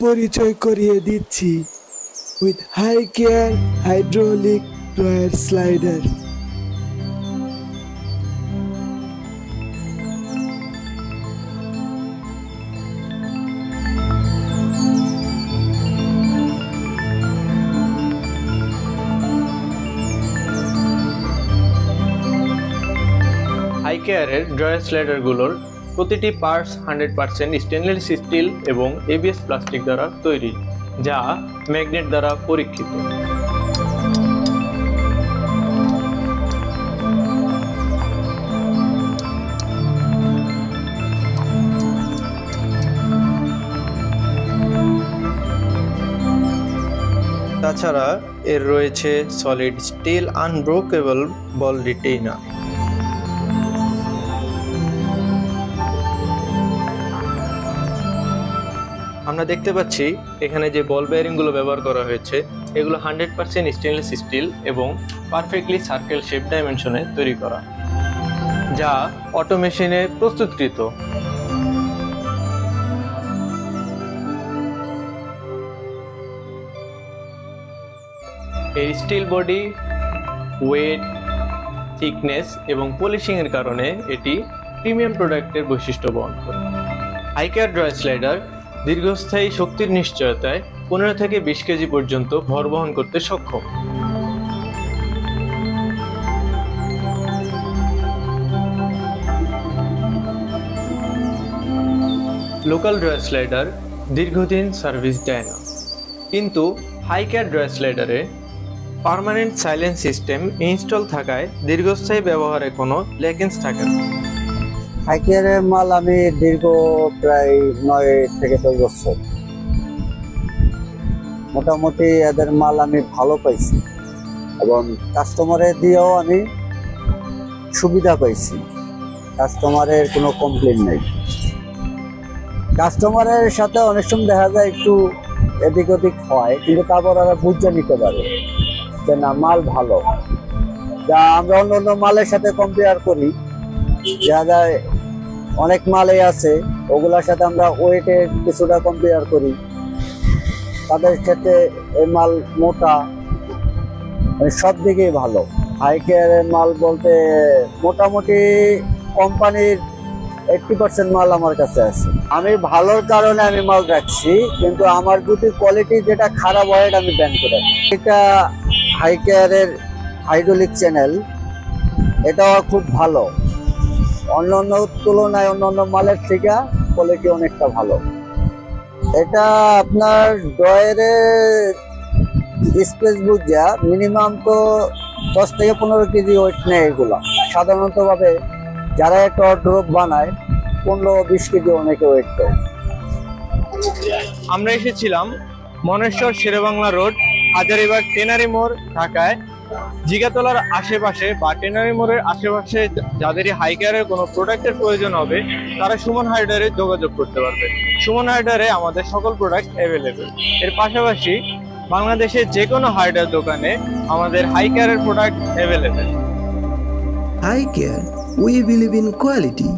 পরিচয় করিয়ে দিচ্ছি with High Care hydraulic drawer slider. High কেয়ারের ড্রয়ার স্লাইডারগুলোর প্রতিটি পার্টস 100% স্টেনলেস স্টিল এবং এবিএস প্লাস্টিক দ্বারা তৈরি, যা ম্যাগনেট দ্বারা পরীক্ষিত। তাছাড়া এর রয়েছে solid steel unbreakable ball retainer. আমরা দেখতে পাচ্ছি এখানে যে বল বেয়ারিংগুলো ব্যবহার করা হয়েছে এগুলো 100% স্টেনলেস স্টিল এবং পারফেক্টলি সার্কেল শেপ ডাইমেনশনে তৈরি করা, যা অটো মেশিনে প্রস্তুতকৃত। এই স্টিল বডি, ওয়েট, থিকনেস এবং পলিশিং এর কারণে এটি প্রিমিয়াম প্রোডাক্টের বৈশিষ্ট্য বহন করে। হাই কেয়ার ড্রয়ার স্লাইডার দীর্ঘস্থায়ী শক্তির নিশ্চয়তায় 15 থেকে 20 কেজি পর্যন্ত ভর বহন করতে সক্ষম। লোকাল ড্রয়ার স্লাইডার দীর্ঘদিন সার্ভিস দেয় না, কিন্তু হাই কেয়ার ড্রয়ার স্লাইডারে পার্মানেন্ট সাইলেন্স সিস্টেম ইনস্টল থাকায় দীর্ঘস্থায়ী ব্যবহারে কোনো লেকেন্স থাকে না। হাই কেয়ারের মাল আমি দীর্ঘ প্রায় 9 থেকে 10 বছর মোটামুটি এদের মাল আমি ভালো পাইছি এবং কাস্টমারের দিয়েও আমি সুবিধা পাইছি। কাস্টমারের কোনো কমপ্লেন নেই। কাস্টমারের সাথে অনেক সময় দেখা যায় একটু এদিক ওদিক হয়, কিন্তু তারপর ওরা বুঝে নিতে পারে যে না মাল ভালো। যা আমরা অন্য অন্য মালের সাথে কম্পেয়ার করি, দেখা যায় অনেক মালই আছে ওগুলোর সাথে আমরা ওয়েটের কিছুটা কম্পেয়ার করি, তাদের ক্ষেত্রে এই মাল মোটা, সব দিকেই ভালো। হাই কেয়ারের মাল বলতে মোটামুটি কোম্পানির 80% মাল আমার কাছে আছে। আমি ভালোর কারণে আমি মাল রাখছি, কিন্তু আমার যদি কোয়ালিটি যেটা খারাপ হয় এটা আমি ব্যান করে রাখি। এটা হাই কেয়ারের হাইড্রোলিক চ্যানেল, এটাও খুব ভালো। অন্যান্য তুলনায় অন্যান্য মালের থেকে কোয়ালিটি অনেকটা ভালো। এটা আপনার ড্রয়ারের স্পেস বুঝা মিনিমাম তো 10 থেকে 15 কেজি ওয়েট নেয় এগুলো। সাধারণত ভাবে যারা একটা ওয়ার্ডরোব বানায় 15-20 কেজি অনেকে ওয়েট দেয়। আমরা এসেছিলাম মনেশ্বর শেরেবাংলা রোড, হাজারীবাগ টেনারি মোড়, ঢাকায়। জিগাতলার আশেপাশে বা টেনারি মোড়ের আশেপাশে যাদেরই হাই কেয়ারের কোনো প্রোডাক্টের প্রয়োজন হবে তারা সুমন হাইডারে যোগাযোগ করতে পারবে। সুমন হাইডারে আমাদের সকল প্রোডাক্ট অ্যাভেলেবেল। এর পাশাপাশি বাংলাদেশের যে কোনো হাইডার দোকানে আমাদের হাই কেয়ারের product available. High Care, we believe in quality.